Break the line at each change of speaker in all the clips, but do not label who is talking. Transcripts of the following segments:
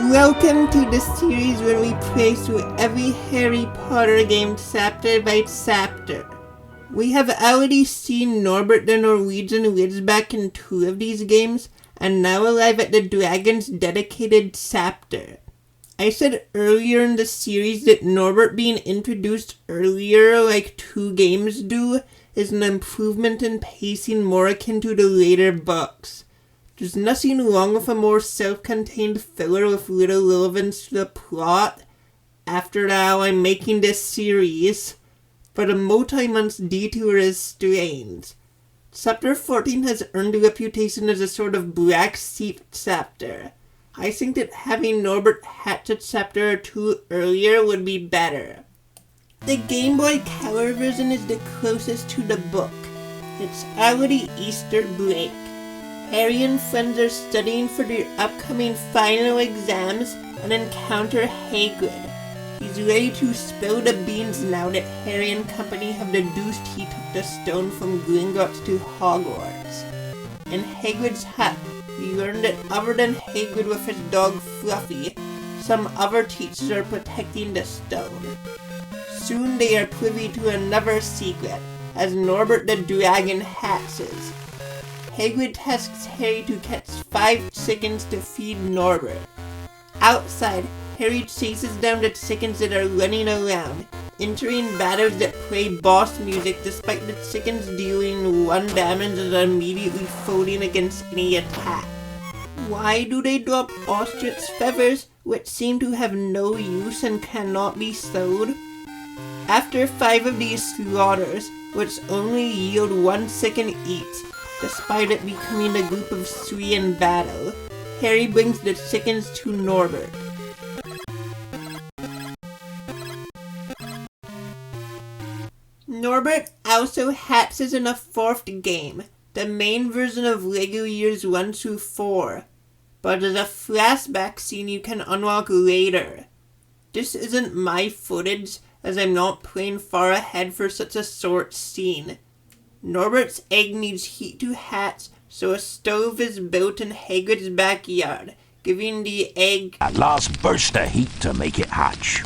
Welcome to the series where we play through every Harry Potter game chapter by chapter. We have already seen Norbert the Norwegian Ridgeback in 2 of these games, and now arrive at the Dragon's dedicated chapter. I said earlier in the series that Norbert being introduced earlier, like 2 games do, is an improvement in pacing more akin to the later books. There's nothing wrong with a more self-contained filler with little relevance to the plot. After all, I'm making this series, but a multi-month detour is strange. Chapter 14 has earned a reputation as a sort of black sheep chapter. I think that having Norbert hatch a chapter or 2 earlier would be better. The Game Boy Color version is the closest to the book. It's already Easter break. Harry and friends are studying for their upcoming final exams and encounter Hagrid. He's ready to spill the beans now that Harry and company have deduced he took the stone from Gringotts to Hogwarts. In Hagrid's hut, we learn that other than Hagrid with his dog Fluffy, some other teachers are protecting the stone. Soon they are privy to another secret, as Norbert the Dragon hatches. Hagrid tasks Harry to catch 5 chickens to feed Norbert. Outside, Harry chases down the chickens that are running around, entering battles that play boss music despite the chickens dealing 1 damage and immediately folding against any attack. Why do they drop ostrich feathers, which seem to have no use and cannot be sold? After 5 of these slaughters, which only yield 1 chicken each, despite it becoming a group of 3 in battle, Harry brings the chickens to Norbert. Norbert also hatches in a 4th game, the main version of LEGO Years 1 through 4, but there's a flashback scene you can unlock later. This isn't my footage, as I'm not playing far ahead for such a short scene. Norbert's egg needs heat to hatch, so a stove is built in Hagrid's backyard, giving the egg
at last burst of heat to make it hatch.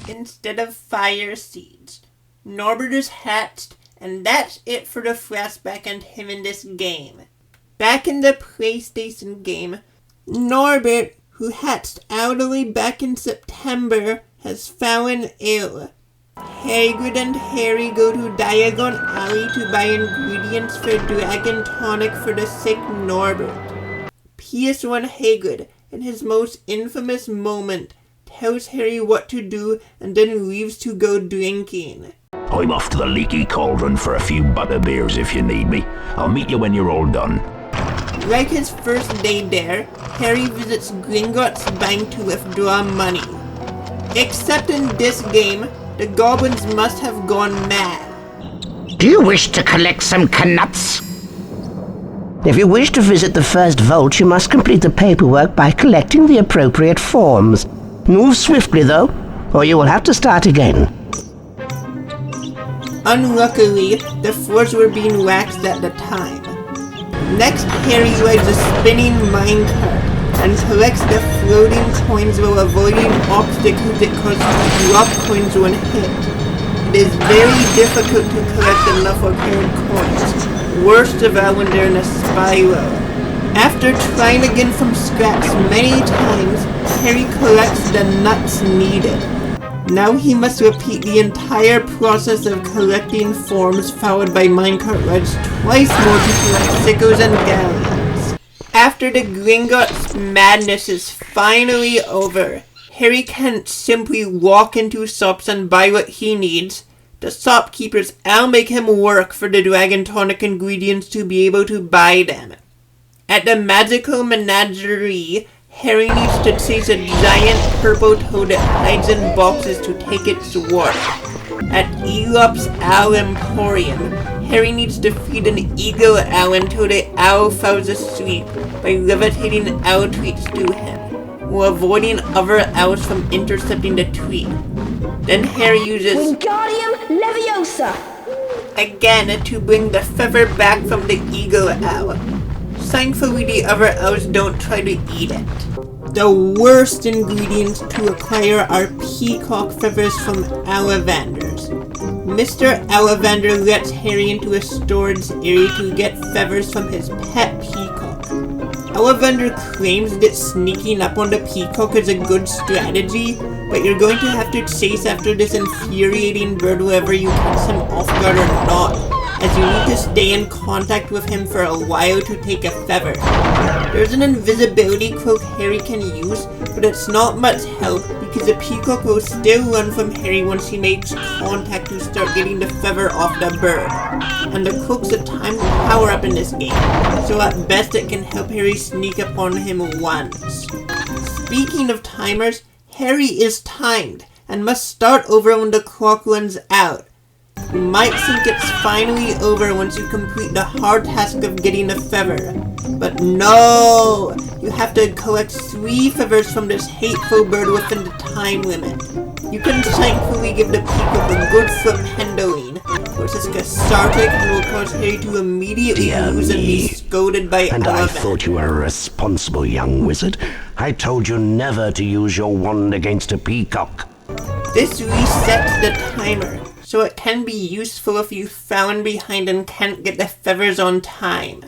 Instead of fire seeds. Norbert is hatched, and that's it for the flashback and him in this game. Back in the PlayStation game, Norbert, who hatched elderly back in September, has fallen ill. Hagrid and Harry go to Diagon Alley to buy ingredients for Dragon Tonic for the sick Norbert. PS1 Hagrid, in his most infamous moment, tells Harry what to do and then leaves to go drinking.
I'm off to the Leaky Cauldron for a few butterbeers if you need me. I'll meet you when you're all done.
Like his first day there, Harry visits Gringotts Bank to withdraw money. Except in this game, the goblins must have gone mad.
Do you wish to collect some knuts? If you wish to visit the first vault, you must complete the paperwork by collecting the appropriate forms. Move swiftly, though, or you will have to start again.
Unluckily, the floors were being waxed at the time. Next, Harry rides a spinning minecart and collects the floating coins while avoiding obstacles that cause you to drop coins when hit. It is very difficult to collect enough required coins, worst of all when they're in a spiral. After trying again from scratch many times, Harry collects the nuts needed. Now he must repeat the entire process of collecting forms followed by minecart rides twice more to collect sickles and galleons. After the Gringotts madness is finally over, Harry can't simply walk into shops and buy what he needs. The shopkeepers all make him work for the Dragon Tonic ingredients to be able to buy them. At the magical menagerie, Harry needs to chase a giant purple toad that hides in boxes to take its work. At Elop's Owl Emporium, Harry needs to feed an eagle owl until the owl falls asleep by levitating owl treats to him, while avoiding other owls from intercepting the treat. Then Harry uses
Wingardium Leviosa
again to bring the feather back from the eagle owl. Thankfully the other owls don't try to eat it. The worst ingredients to acquire are peacock feathers from Ollivanders. Mr. Ollivander lets Harry into a storage area to get feathers from his pet peacock. Ollivander claims that sneaking up on the peacock is a good strategy, but you're going to have to chase after this infuriating bird whether you catch him off guard or not, as you need to stay in contact with him for a while to take a feather. There's an invisibility cloak Harry can use, but it's not much help because the peacock will still run from Harry once he makes contact to start getting the feather off the bird. And the cloak's a timed power up in this game, so at best it can help Harry sneak up on him once. Speaking of timers, Harry is timed and must start over when the clock runs out. You might think it's finally over once you complete the hard task of getting a feather. But no! You have to collect 3 feathers from this hateful bird within the time limit. You can thankfully give the peacock a good foot handling, which is cathartic and will cause Harry to immediately lose and be scolded by
And I
Ollivander.
thought you were a responsible young wizard. I told you never to use your wand against a peacock.
This resets the timer, so it can be useful if you've fallen behind and can't get the feathers on time.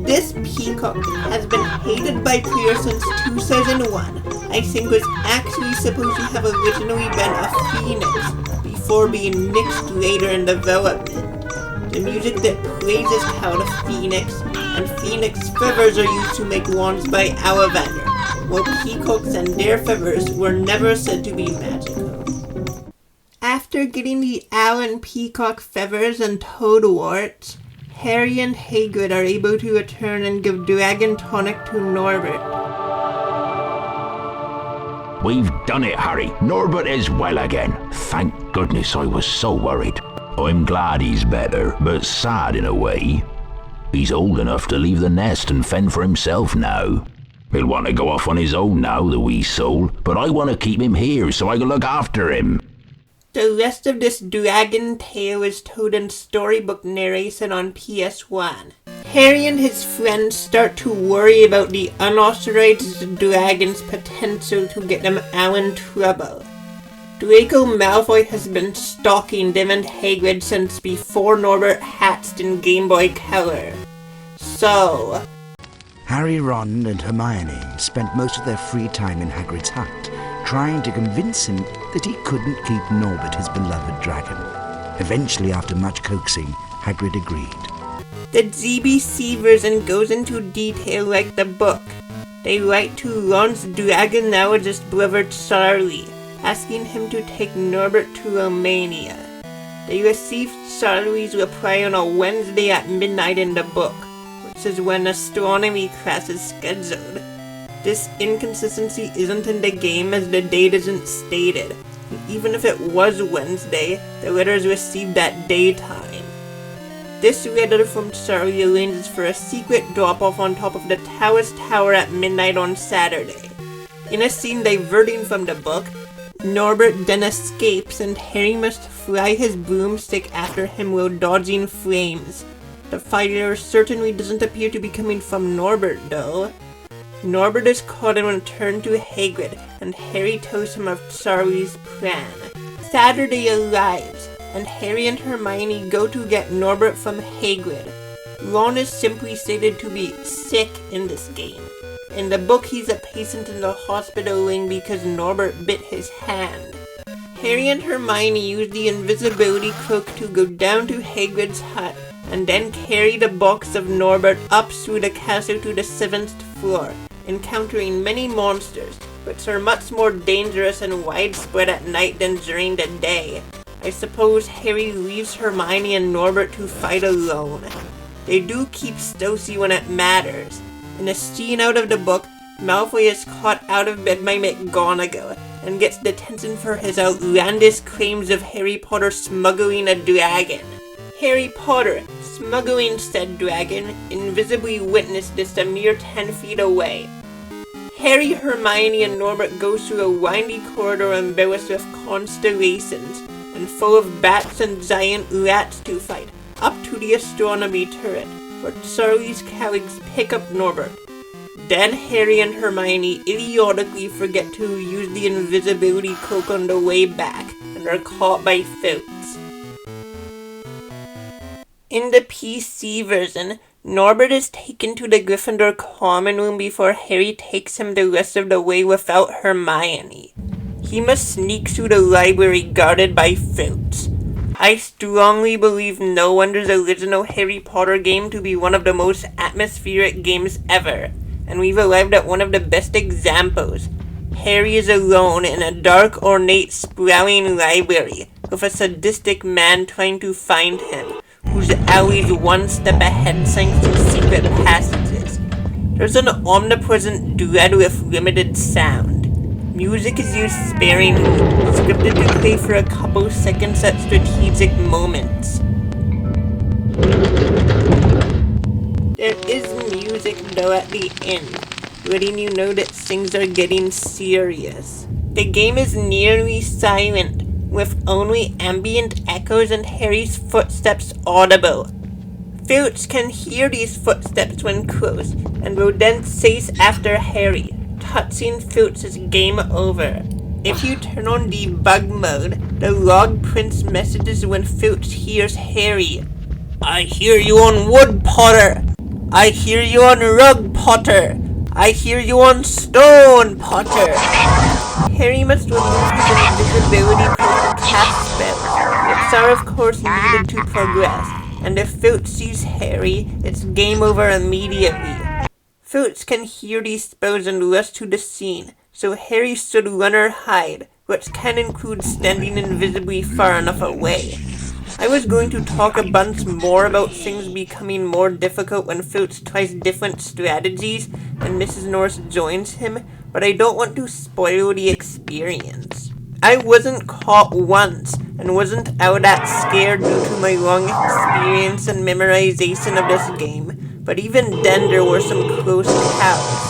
This peacock has been hated by players since 2001. I think was actually supposed to have originally been a phoenix, before being nixed later in development. The music that plays is called a phoenix, and phoenix feathers are used to make wands by Ollivander, while peacocks and their feathers were never said to be magical. After getting the owl and peacock feathers and toadwarts, Harry and Hagrid are able to return and give dragon tonic to Norbert.
We've done it, Harry. Norbert is well again. Thank goodness, I was so worried. I'm glad he's better, but sad in a way. He's old enough to leave the nest and fend for himself now. He'll want to go off on his own now, the wee soul, but I want to keep him here so I can look after him.
The rest of this dragon tale is told in storybook narration on PS1. Harry and his friends start to worry about the unauthorized dragon's potential to get them all in trouble. Draco Malfoy has been stalking them and Hagrid since before Norbert hatched in Game Boy Color. So,
Harry, Ron and Hermione spent most of their free time in Hagrid's hut, trying to convince him that he couldn't keep Norbert, his beloved dragon. Eventually, after much coaxing, Hagrid agreed.
the GBC version goes into detail like the book. They write to Ron's dragonologist brother Charlie, asking him to take Norbert to Romania. They received Charlie's reply on a Wednesday at midnight in the book, which is when astronomy class is scheduled. This inconsistency isn't in the game as the date isn't stated, and even if it was Wednesday, the letter is received at daytime. This letter from Charlie arranges for a secret drop-off on top of the Taos Tower at midnight on Saturday. In a scene diverting from the book, Norbert then escapes and Harry must fly his broomstick after him while dodging flames. The fire certainly doesn't appear to be coming from Norbert though. Norbert is caught and returned to Hagrid, and Harry tells him of Charlie's plan. Saturday arrives, and Harry and Hermione go to get Norbert from Hagrid. Ron is simply stated to be sick in this game. In the book, he's a patient in the hospital wing because Norbert bit his hand. Harry and Hermione use the invisibility cloak to go down to Hagrid's hut, and then carry the box of Norbert up through the castle to the 7th floor, encountering many monsters, which are much more dangerous and widespread at night than during the day. I suppose Harry leaves Hermione and Norbert to fight alone. They do keep stealthy when it matters. In a scene out of the book, Malfoy is caught out of bed by McGonagall, and gets detention for his outlandish claims of Harry Potter smuggling a dragon. Harry Potter, smuggling said dragon, invisibly witnessed this a mere 10 feet away. Harry, Hermione, and Norbert go through a windy corridor embellished with constellations, and full of bats and giant rats to fight, up to the astronomy turret, where Charlie's colleagues pick up Norbert. then Harry and Hermione idiotically forget to use the invisibility cloak on the way back and are caught by Foots. In the PC version, Norbert is taken to the Gryffindor common room before Harry takes him the rest of the way without Hermione. He must sneak through the library guarded by Foots. I strongly believe no wonder's original Harry Potter game to be one of the most atmospheric games ever, and we've arrived at one of the best examples. Harry is alone in a dark, ornate, sprawling library with a sadistic man trying to find him, who's always one step ahead thanks to secret passages. There's an omnipresent dread with limited sound. Music is used sparingly, scripted to play for a couple seconds at strategic moments. There is music though at the end, letting you know that things are getting serious. The game is nearly silent, with only ambient echoes and Harry's footsteps audible. Foots can hear these footsteps when close, and will then chase after Harry. Touching Foots is game over. If you turn on debug mode, the log prints messages when Foots hears Harry. I hear you on wood, Potter. I hear you on rug, Potter. I hear you on stone, Potter. Harry must remove his invisibility cloak and cast spells, which are of course needed to progress, and if Foots sees Harry, it's game over immediately. Foots can hear these spells and rush to the scene, so Harry should run or hide, which can include standing invisibly far enough away. I was going to talk a bunch more about things becoming more difficult when Foots tries different strategies and Mrs. Norris joins him, but I don't want to spoil the experience. I wasn't caught once, and wasn't all that scared due to my long experience and memorization of this game, but even then there were some close calls.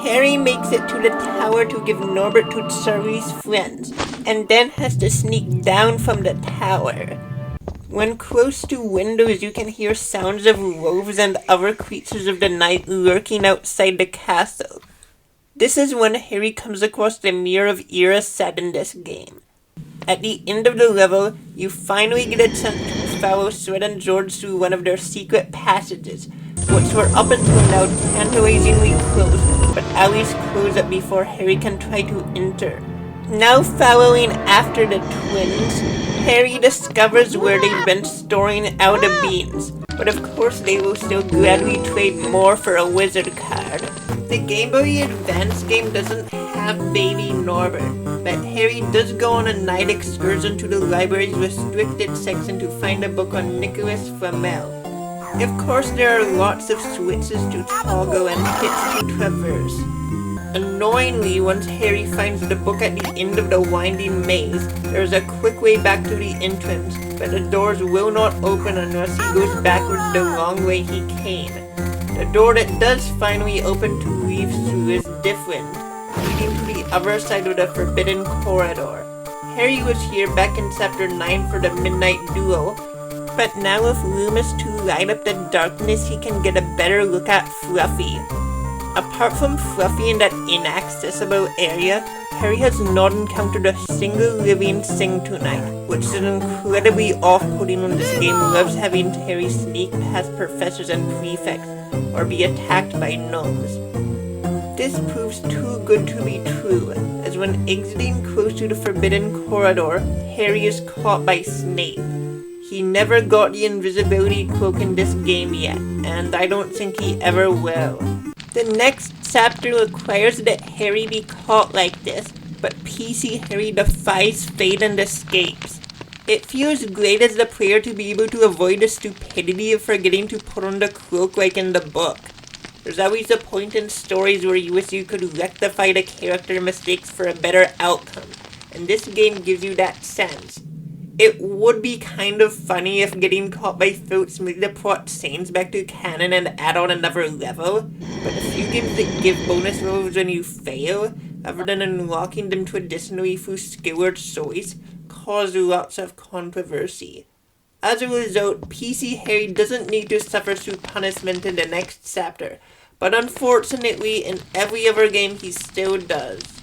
Harry makes it to the tower to give Norbert to Charlie's friends, and then has to sneak down from the tower. When close to windows, you can hear sounds of wolves and other creatures of the night lurking outside the castle. This is when Harry comes across the Mirror of Erised in this game. At the end of the level, you finally get a chance to follow Fred and George through one of their secret passages, which were up until now tantalizingly closed, but always close up before Harry can try to enter. Now following after the twins, Harry discovers where they've been storing all the beans, but of course they will still gladly trade more for a wizard card. The Game Boy Advance game doesn't have baby Norbert, but Harry does go on a night excursion to the library's restricted section to find a book on Nicholas Flamel. Of course there are lots of switches to toggle and pits to traverse. Annoyingly, once Harry finds the book at the end of the winding maze, there is a quick way back to the entrance, but the doors will not open unless he goes backwards the long way he came. The door that does finally open to leave through is different, leading to the other side of the forbidden corridor. Harry was here back in Chapter 9 for the Midnight Duel, but now with Loomis to light up the darkness, he can get a better look at Fluffy. Apart from Fluffy in that inaccessible area, Harry has not encountered a single living thing tonight, which is incredibly off-putting when this game loves having Harry sneak past professors and prefects, or be attacked by gnomes. This proves too good to be true, as when exiting close to the forbidden corridor, Harry is caught by Snape. He never got the invisibility cloak in this game yet, and I don't think he ever will. The next chapter requires that Harry be caught like this, but PC Harry defies fate and escapes. It feels great as the player to be able to avoid the stupidity of forgetting to put on the cloak like in the book. There's always a point in stories where you wish you could rectify the character mistakes for a better outcome, and this game gives you that sense. It would be kind of funny if getting caught by Foots made the plot change back to canon and add on another level, but a few games that give bonus levels when you fail, other than unlocking them traditionally through skill or choice, cause lots of controversy. As a result, PC Harry doesn't need to suffer through punishment in the next chapter, but unfortunately in every other game he still does.